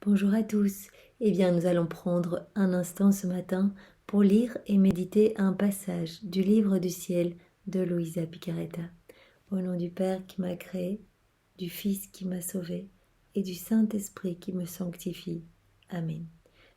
Bonjour à tous. Eh bien, nous allons prendre un instant ce matin pour lire et méditer un passage du livre du ciel de Luisa Picaretta. Au nom du Père qui m'a créé, du Fils qui m'a sauvé et du Saint-Esprit qui me sanctifie. Amen.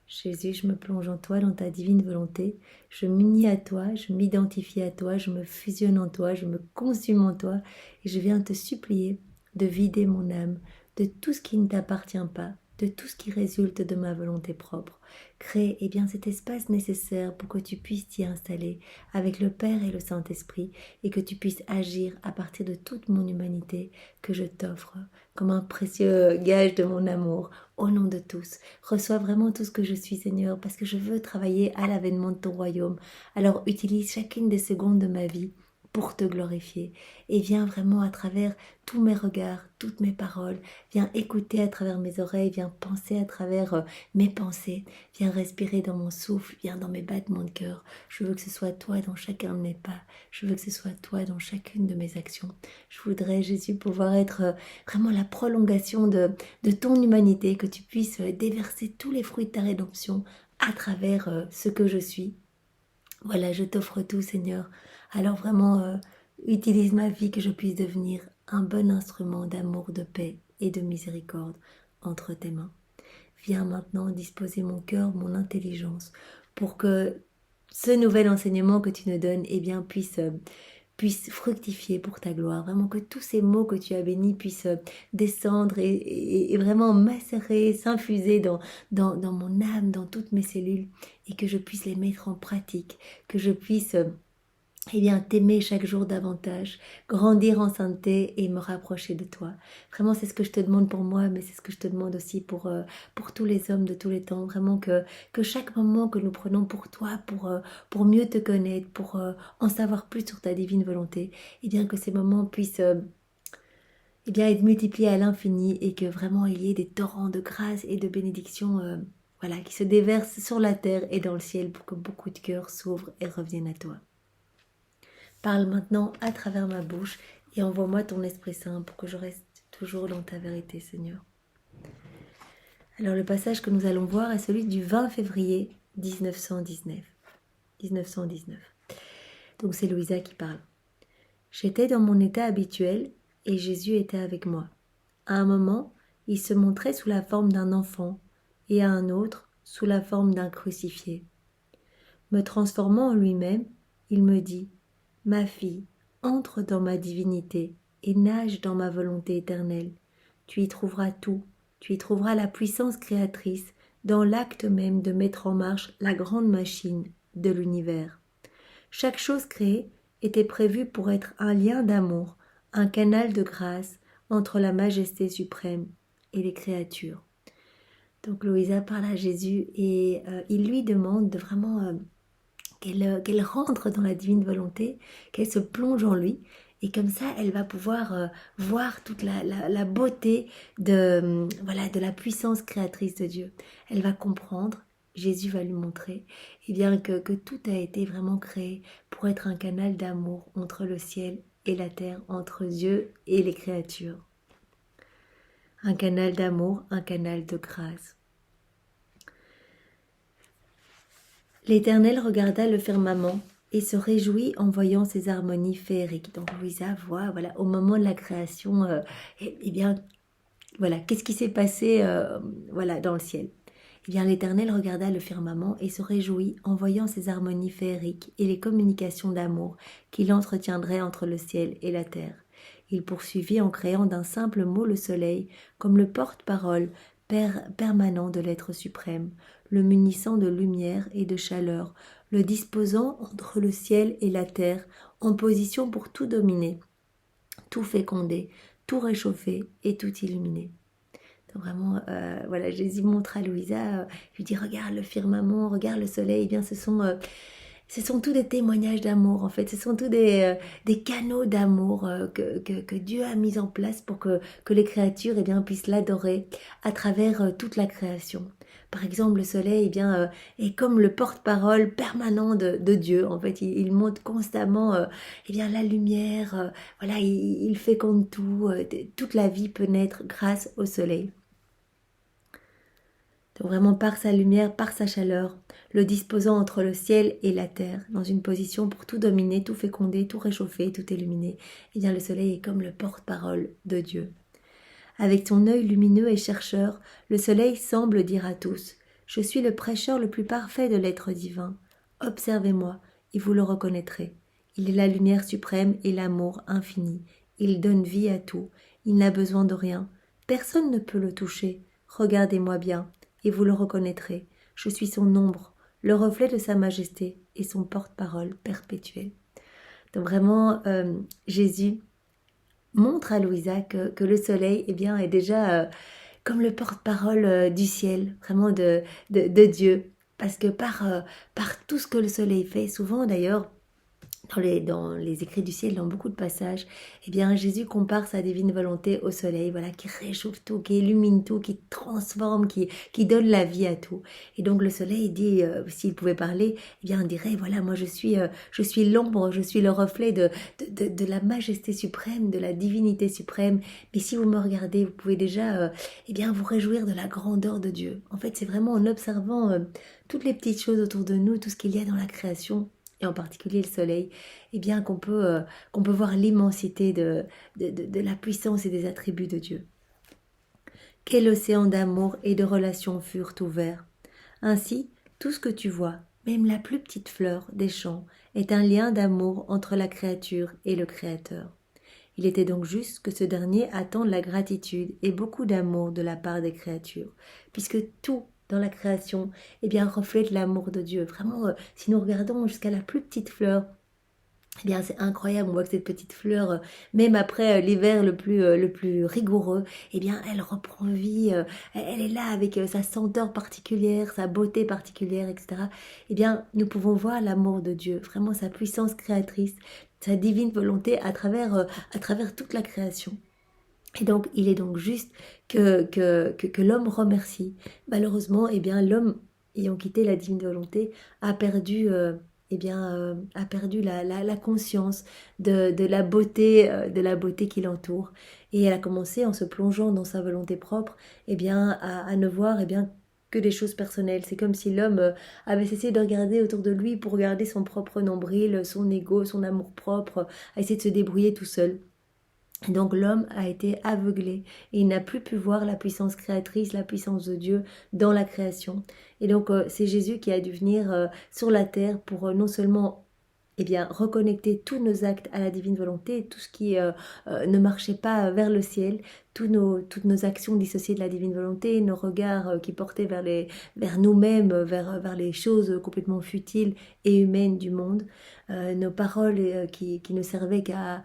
Jésus, je me plonge en toi, dans ta divine volonté. Je m'unis à toi, je m'identifie à toi, je me fusionne en toi, je me consume en toi et je viens te supplier de vider mon âme de tout ce qui ne t'appartient pas, de tout ce qui résulte de ma volonté propre. Crée cet espace nécessaire pour que tu puisses t'y installer avec le Père et le Saint-Esprit et que tu puisses agir à partir de toute mon humanité que je t'offre comme un précieux gage de mon amour au nom de tous. Reçois vraiment tout ce que je suis, Seigneur, parce que je veux travailler à l'avènement de ton royaume. Alors utilise chacune des secondes de ma vie pour te glorifier. Et viens vraiment à travers tous mes regards, toutes mes paroles. Viens écouter à travers mes oreilles, viens penser à travers mes pensées. Viens respirer dans mon souffle, viens dans mes battements de cœur. Je veux que ce soit toi dans chacun de mes pas. Je veux que ce soit toi dans chacune de mes actions. Je voudrais, Jésus, pouvoir être vraiment la prolongation de ton humanité, que tu puisses déverser tous les fruits de ta rédemption à travers ce que je suis. Voilà, je t'offre tout, Seigneur. Alors vraiment, utilise ma vie, que je puisse devenir un bon instrument d'amour, de paix et de miséricorde entre tes mains. Viens maintenant disposer mon cœur, mon intelligence, pour que ce nouvel enseignement que tu nous donnes puisse fructifier pour ta gloire. Vraiment que tous ces mots que tu as bénis puissent descendre et vraiment macérer, s'infuser dans mon âme, dans toutes mes cellules, et que je puisse les mettre en pratique, que je puisse t'aimer chaque jour davantage, grandir en sainteté et me rapprocher de toi. Vraiment, c'est ce que je te demande pour moi, mais c'est ce que je te demande aussi pour tous les hommes de tous les temps. Vraiment que chaque moment que nous prenons pour toi, pour mieux te connaître, pour en savoir plus sur ta divine volonté, que ces moments puissent être multipliés à l'infini et que vraiment il y ait des torrents de grâce et de bénédiction qui se déversent sur la terre et dans le ciel pour que beaucoup de cœurs s'ouvrent et reviennent à toi. Parle maintenant à travers ma bouche et envoie-moi ton Esprit Saint pour que je reste toujours dans ta vérité, Seigneur. Alors le passage que nous allons voir est celui du 20 février 1919. Donc c'est Louisa qui parle. J'étais dans mon état habituel et Jésus était avec moi. À un moment, il se montrait sous la forme d'un enfant et à un autre sous la forme d'un crucifié. Me transformant en lui-même, il me dit « Ma fille, entre dans ma divinité et nage dans ma volonté éternelle. Tu y trouveras tout, tu y trouveras la puissance créatrice dans l'acte même de mettre en marche la grande machine de l'univers. Chaque chose créée était prévue pour être un lien d'amour, un canal de grâce entre la majesté suprême et les créatures. » Donc Louisa parle à Jésus et il lui demande de vraiment qu'elle rentre dans la divine volonté, qu'elle se plonge en lui, et comme ça elle va pouvoir voir toute la beauté de la puissance créatrice de Dieu. Elle va comprendre, Jésus va lui montrer que tout a été vraiment créé pour être un canal d'amour entre le ciel et la terre, entre Dieu et les créatures. Un canal d'amour, un canal de grâce. L'Éternel regarda le firmament et se réjouit en voyant ces harmonies féeriques. Donc Louisa voit, au moment de la création, qu'est-ce qui s'est passé dans le ciel. L'Éternel regarda le firmament et se réjouit en voyant ces harmonies féeriques et les communications d'amour qu'il entretiendrait entre le ciel et la terre. Il poursuivit en créant d'un simple mot le soleil, comme le porte-parole permanent de l'être suprême, le munissant de lumière et de chaleur, le disposant entre le ciel et la terre, en position pour tout dominer, tout féconder, tout réchauffer et tout illuminer. Donc vraiment, Jésus montre à Louisa, lui dit regarde le firmament, regarde le soleil, ce sont tous des témoignages d'amour en fait, ce sont tous des canaux d'amour que Dieu a mis en place pour que les créatures puissent l'adorer à travers toute la création. Par exemple, le soleil est comme le porte-parole permanent de Dieu. En fait, il montre constamment la lumière, il féconde tout, toute la vie peut naître grâce au soleil. Donc vraiment par sa lumière, par sa chaleur, le disposant entre le ciel et la terre, dans une position pour tout dominer, tout féconder, tout réchauffer, tout illuminer. Et bien le soleil est comme le porte-parole de Dieu. Avec son œil lumineux et chercheur, le soleil semble dire à tous « Je suis le prêcheur le plus parfait de l'être divin. Observez-moi, et vous le reconnaîtrez. Il est la lumière suprême et l'amour infini. Il donne vie à tout. Il n'a besoin de rien. Personne ne peut le toucher. Regardez-moi bien, et vous le reconnaîtrez. Je suis son ombre, le reflet de sa majesté et son porte-parole perpétuel. » Donc vraiment, Jésus montre à Louisa que le soleil est déjà comme le porte-parole du ciel, vraiment de Dieu. Parce que par tout ce que le soleil fait, souvent d'ailleurs, dans les écrits du ciel, dans beaucoup de passages, Jésus compare sa divine volonté au soleil, voilà, qui réchauffe tout, qui illumine tout, qui transforme, qui donne la vie à tout. Et donc le soleil dit, s'il pouvait parler, on dirait, voilà, moi je suis l'ombre, je suis le reflet de la majesté suprême, de la divinité suprême. Mais si vous me regardez, vous pouvez déjà, vous réjouir de la grandeur de Dieu. En fait, c'est vraiment en observant toutes les petites choses autour de nous, tout ce qu'il y a dans la création, et en particulier le soleil, qu'on peut voir l'immensité de la puissance et des attributs de Dieu. Quel océan d'amour et de relations furent ouverts. Ainsi, tout ce que tu vois, même la plus petite fleur des champs, est un lien d'amour entre la créature et le Créateur. Il était donc juste que ce dernier attende la gratitude et beaucoup d'amour de la part des créatures, puisque tout dans la création, reflète l'amour de Dieu. Vraiment, si nous regardons jusqu'à la plus petite fleur, c'est incroyable, on voit que cette petite fleur, même après l'hiver le plus rigoureux, elle reprend vie, elle est là avec sa senteur particulière, sa beauté particulière, etc. Nous pouvons voir l'amour de Dieu, vraiment sa puissance créatrice, sa divine volonté à travers toute la création. Et donc, il est donc juste que l'homme remercie. Malheureusement, l'homme, ayant quitté la divine volonté, a perdu la conscience de la beauté qui l'entoure. Et elle a commencé, en se plongeant dans sa volonté propre, à ne voir que des choses personnelles. C'est comme si l'homme avait cessé de regarder autour de lui pour regarder son propre nombril, son ego, son amour propre, à essayer de se débrouiller tout seul. Donc l'homme a été aveuglé et il n'a plus pu voir la puissance créatrice, la puissance de Dieu dans la création. Et donc c'est Jésus qui a dû venir sur la terre pour non seulement reconnecter tous nos actes à la divine volonté, tout ce qui ne marchait pas vers le ciel, toutes nos actions dissociées de la divine volonté, nos regards qui portaient vers nous-mêmes, vers les choses complètement futiles et humaines du monde, nos paroles qui ne servaient qu'à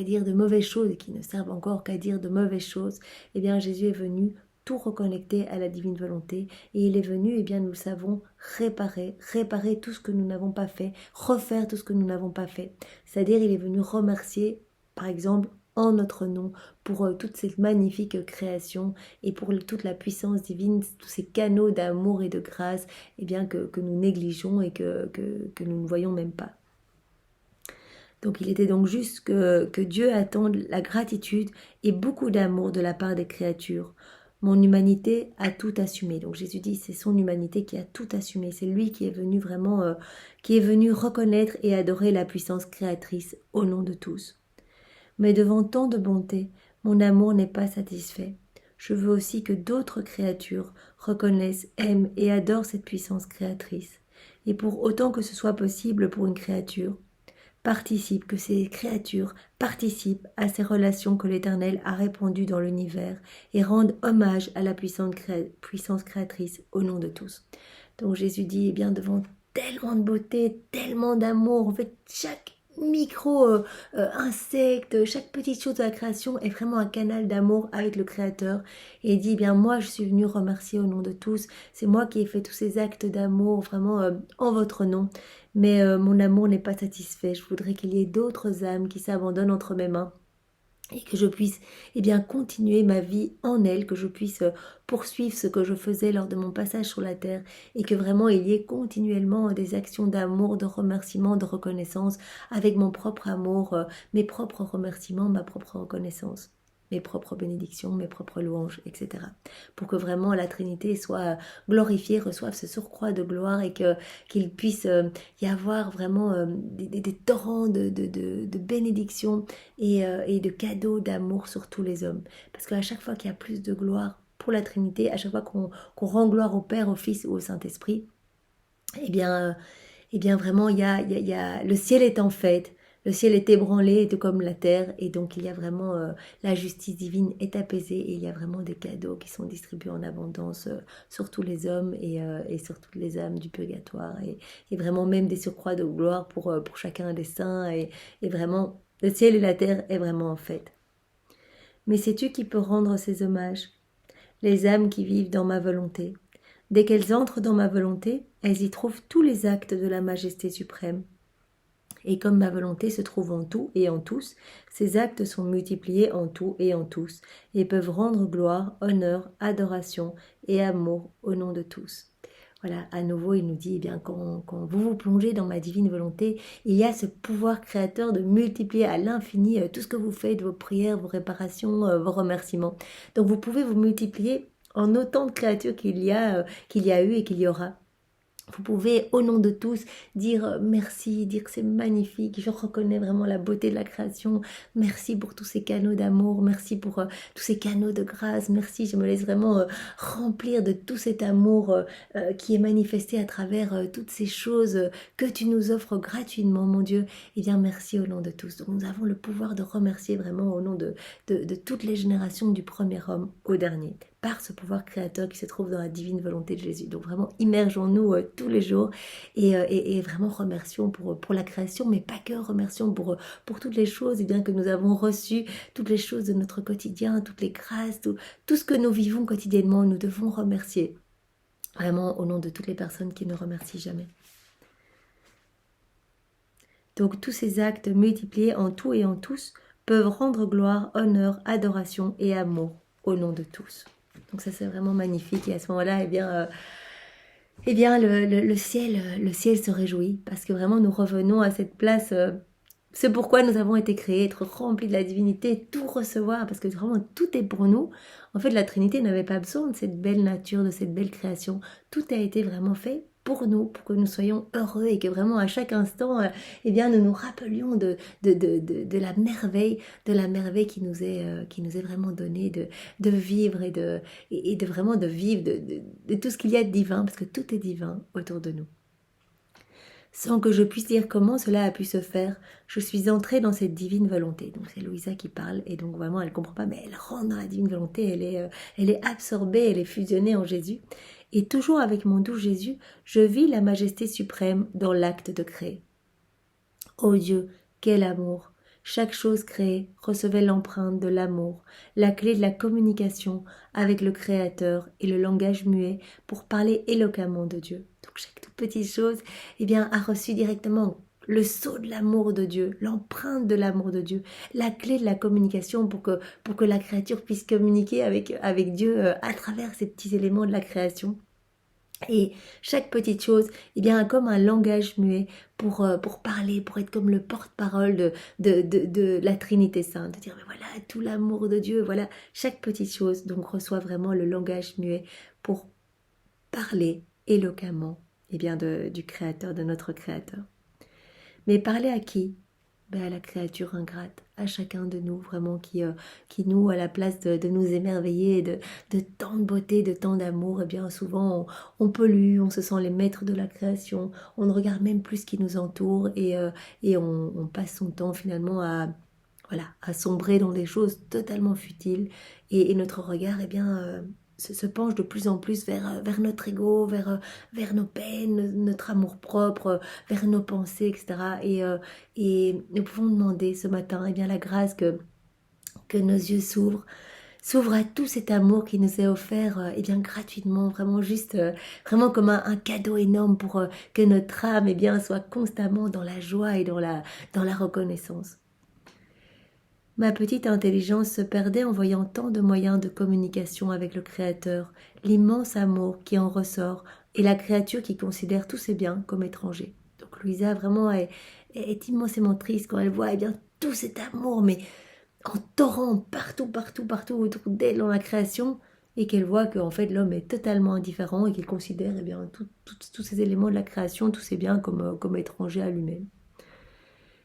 dire de mauvaises choses et qui ne servent encore qu'à dire de mauvaises choses. Jésus est venu tout reconnecter à la divine volonté, et il est venu, nous le savons, réparer tout ce que nous n'avons pas fait, refaire tout ce que nous n'avons pas fait. C'est-à-dire, il est venu remercier, par exemple, en notre nom, pour toute cette magnifique création et pour toute la puissance divine, tous ces canaux d'amour et de grâce que nous négligeons et que nous ne voyons même pas. Donc il était donc juste que Dieu attende la gratitude et beaucoup d'amour de la part des créatures. Mon humanité a tout assumé. Donc Jésus dit, c'est son humanité qui a tout assumé. C'est lui qui est venu vraiment, qui est venu reconnaître et adorer la puissance créatrice au nom de tous. Mais devant tant de bonté, mon amour n'est pas satisfait. Je veux aussi que d'autres créatures reconnaissent, aiment et adorent cette puissance créatrice. Et pour autant que ce soit possible pour une créature, que ces créatures participent à ces relations que l'Éternel a répandues dans l'univers et rendent hommage à la puissance créatrice au nom de tous. Donc Jésus dit, devant tellement de beauté, tellement d'amour, en fait chaque insecte, chaque petite chose de la création est vraiment un canal d'amour avec le Créateur. Et il dit, moi je suis venu remercier au nom de tous, c'est moi qui ai fait tous ces actes d'amour vraiment en votre nom. Mais mon amour n'est pas satisfait. Je voudrais qu'il y ait d'autres âmes qui s'abandonnent entre mes mains et que je puisse continuer ma vie en elle, que je puisse poursuivre ce que je faisais lors de mon passage sur la terre et que vraiment il y ait continuellement des actions d'amour, de remerciement, de reconnaissance avec mon propre amour, mes propres remerciements, ma propre reconnaissance. mes propres bénédictions, mes propres louanges, etc. Pour que vraiment la Trinité soit glorifiée, reçoive ce surcroît de gloire et qu'il puisse y avoir vraiment des torrents de bénédictions et de cadeaux d'amour sur tous les hommes. Parce qu'à chaque fois qu'il y a plus de gloire pour la Trinité, à chaque fois qu'on rend gloire au Père, au Fils ou au Saint-Esprit, eh bien vraiment, le ciel est en fête, le ciel est ébranlé, tout comme la terre, et donc il y a vraiment, la justice divine est apaisée, et il y a vraiment des cadeaux qui sont distribués en abondance sur tous les hommes et sur toutes les âmes du purgatoire, et vraiment même des surcroîts de gloire pour chacun des saints, et vraiment, le ciel et la terre est vraiment en fête. Mais sais-tu qui peut rendre ces hommages? Les âmes qui vivent dans ma volonté. Dès qu'elles entrent dans ma volonté, elles y trouvent tous les actes de la majesté suprême. Et comme ma volonté se trouve en tout et en tous, ces actes sont multipliés en tout et en tous, et peuvent rendre gloire, honneur, adoration et amour au nom de tous. Voilà, à nouveau, il nous dit, eh bien, quand vous vous plongez dans ma divine volonté, il y a ce pouvoir créateur de multiplier à l'infini tout ce que vous faites, vos prières, vos réparations, vos remerciements. Donc vous pouvez vous multiplier en autant de créatures qu'il y a eu et qu'il y aura. Vous pouvez, au nom de tous, dire merci, dire que c'est magnifique, je reconnais vraiment la beauté de la création, merci pour tous ces canaux d'amour, merci pour tous ces canaux de grâce, merci, je me laisse vraiment remplir de tout cet amour qui est manifesté à travers toutes ces choses que tu nous offres gratuitement, mon Dieu. Eh bien, merci au nom de tous. Donc, nous avons le pouvoir de remercier vraiment au nom de toutes les générations du premier homme au dernier, par ce pouvoir créateur qui se trouve dans la divine volonté de Jésus. Donc vraiment, immergeons-nous tous les jours et vraiment remercions pour la création, mais pas que, remercions pour toutes les choses et bien que nous avons reçues, toutes les choses de notre quotidien, toutes les grâces, tout ce que nous vivons quotidiennement, nous devons remercier. Vraiment au nom de toutes les personnes qui ne remercient jamais. Donc tous ces actes multipliés en tout et en tous peuvent rendre gloire, honneur, adoration et amour au nom de tous. Donc ça c'est vraiment magnifique et à ce moment-là, le ciel se réjouit parce que vraiment nous revenons à cette place. C'est pourquoi nous avons été créés, être remplis de la divinité, tout recevoir parce que vraiment tout est pour nous. En fait, la Trinité n'avait pas besoin de cette belle nature, de cette belle création. Tout a été vraiment fait pour nous, pour que nous soyons heureux et que vraiment à chaque instant, nous nous rappelions de la merveille qui nous est vraiment donnée de vivre et de vraiment de vivre de tout ce qu'il y a de divin, parce que tout est divin autour de nous. Sans que je puisse dire comment cela a pu se faire, je suis entrée dans cette divine volonté. Donc c'est Louisa qui parle, et donc vraiment elle ne comprend pas, mais elle rentre dans la divine volonté, elle est absorbée, elle est fusionnée en Jésus. Et toujours avec mon doux Jésus, je vis la majesté suprême dans l'acte de créer. Ô Dieu, quel amour! Chaque chose créée recevait l'empreinte de l'amour, la clé de la communication avec le Créateur et le langage muet pour parler éloquemment de Dieu. Donc chaque toute petite chose a reçu directement le sceau de l'amour de Dieu, l'empreinte de l'amour de Dieu, la clé de la communication pour que la créature puisse communiquer avec Dieu à travers ces petits éléments de la création. Et chaque petite chose, comme un langage muet pour parler, pour être comme le porte-parole de la Trinité Sainte, de dire mais voilà tout l'amour de Dieu, voilà chaque petite chose, donc reçoit vraiment le langage muet pour parler éloquemment du Créateur, de notre Créateur. Mais parler à qui? À la créature ingrate, à chacun de nous vraiment qui nous, à la place de nous émerveiller de tant de beauté, de tant d'amour, souvent on pollue, on se sent les maîtres de la création, on ne regarde même plus ce qui nous entoure et on passe son temps finalement à sombrer dans des choses totalement futiles et notre regard se penche de plus en plus vers notre ego, vers nos peines, notre amour propre, vers nos pensées, etc. Et nous pouvons demander ce matin la grâce que nos yeux s'ouvrent à tout cet amour qui nous est offert gratuitement, vraiment juste, vraiment comme un cadeau énorme pour que notre âme soit constamment dans la joie et dans la reconnaissance. Ma petite intelligence se perdait en voyant tant de moyens de communication avec le Créateur, l'immense amour qui en ressort et la créature qui considère tous ses biens comme étrangers. Donc Louisa vraiment est immensément triste quand elle voit tout cet amour, mais en torrent partout, partout, partout autour d'elle dans la création, et qu'elle voit qu'en fait l'homme est totalement indifférent et qu'il considère eh bien, tous ces éléments de la création, tous ces biens comme étrangers à lui-même.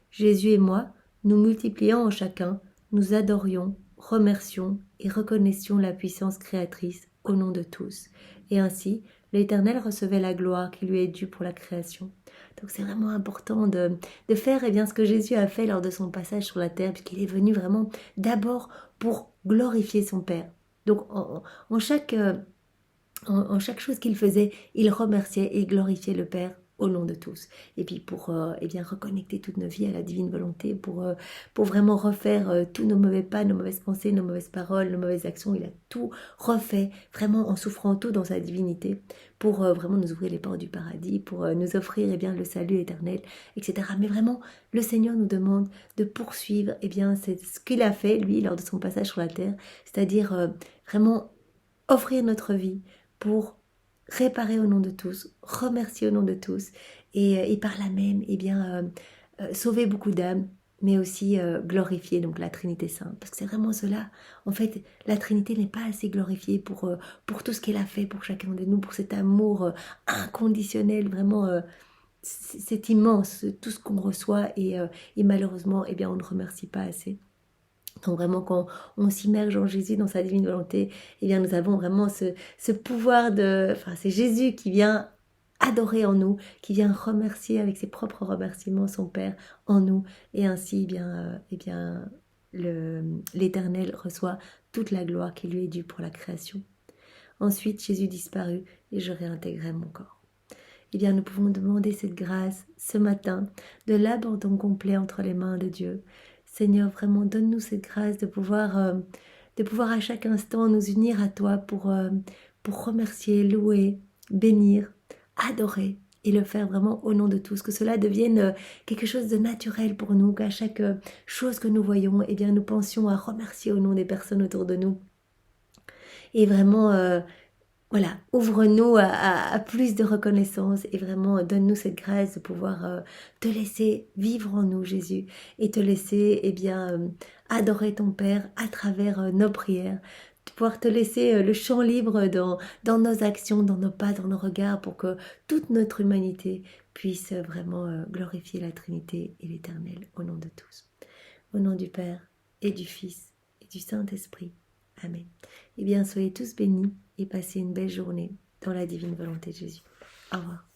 Jésus et moi, nous multipliant en chacun, nous adorions, remercions et reconnaissions la puissance créatrice au nom de tous. Et ainsi, l'Éternel recevait la gloire qui lui est due pour la création. Donc c'est vraiment important de faire eh bien, ce que Jésus a fait lors de son passage sur la terre, puisqu'il est venu vraiment d'abord pour glorifier son Père. Donc en chaque chaque chose qu'il faisait, il remerciait et glorifiait le Père au nom de tous. Et puis pour eh bien, reconnecter toute nos vies à la divine volonté, pour vraiment refaire tous nos mauvais pas, nos mauvaises pensées, nos mauvaises paroles, nos mauvaises actions. Il a tout refait, vraiment en souffrant tout dans sa divinité, pour vraiment nous ouvrir les portes du paradis, pour nous offrir eh bien, le salut éternel, etc. Mais vraiment, le Seigneur nous demande de poursuivre eh bien, c'est ce qu'il a fait, lui, lors de son passage sur la terre, c'est-à-dire vraiment offrir notre vie pour réparer au nom de tous, remercier au nom de tous, et par là même, eh bien, sauver beaucoup d'âmes, mais aussi glorifier donc la Trinité Sainte. Parce que c'est vraiment cela. En fait, la Trinité n'est pas assez glorifiée pour tout ce qu'elle a fait pour chacun de nous, pour cet amour inconditionnel, vraiment, c'est immense, tout ce qu'on reçoit, et malheureusement, eh bien, on ne remercie pas assez. Donc vraiment, quand on s'immerge en Jésus, dans sa divine volonté, eh bien nous avons vraiment ce pouvoir de... Enfin, c'est Jésus qui vient adorer en nous, qui vient remercier avec ses propres remerciements son Père en nous. Et ainsi, l'Éternel reçoit toute la gloire qui lui est due pour la création. Ensuite, Jésus disparut et je réintégrai mon corps. Eh bien, nous pouvons demander cette grâce ce matin de l'abandon complet entre les mains de Dieu. Seigneur, vraiment, donne-nous cette grâce de pouvoir à chaque instant nous unir à toi pour remercier, louer, bénir, adorer et le faire vraiment au nom de tous. Que cela devienne quelque chose de naturel pour nous, qu'à chaque chose que nous voyons, eh bien, nous pensions à remercier au nom des personnes autour de nous. Et vraiment... voilà, ouvre-nous à plus de reconnaissance et vraiment donne-nous cette grâce de pouvoir te laisser vivre en nous, Jésus, et te laisser adorer ton Père à travers nos prières, de pouvoir te laisser le champ libre dans nos actions, dans nos pas, dans nos regards, pour que toute notre humanité puisse vraiment glorifier la Trinité et l'Éternel au nom de tous. Au nom du Père et du Fils et du Saint-Esprit. Amen. Eh bien, soyez tous bénis et passez une belle journée dans la divine volonté de Jésus. Au revoir.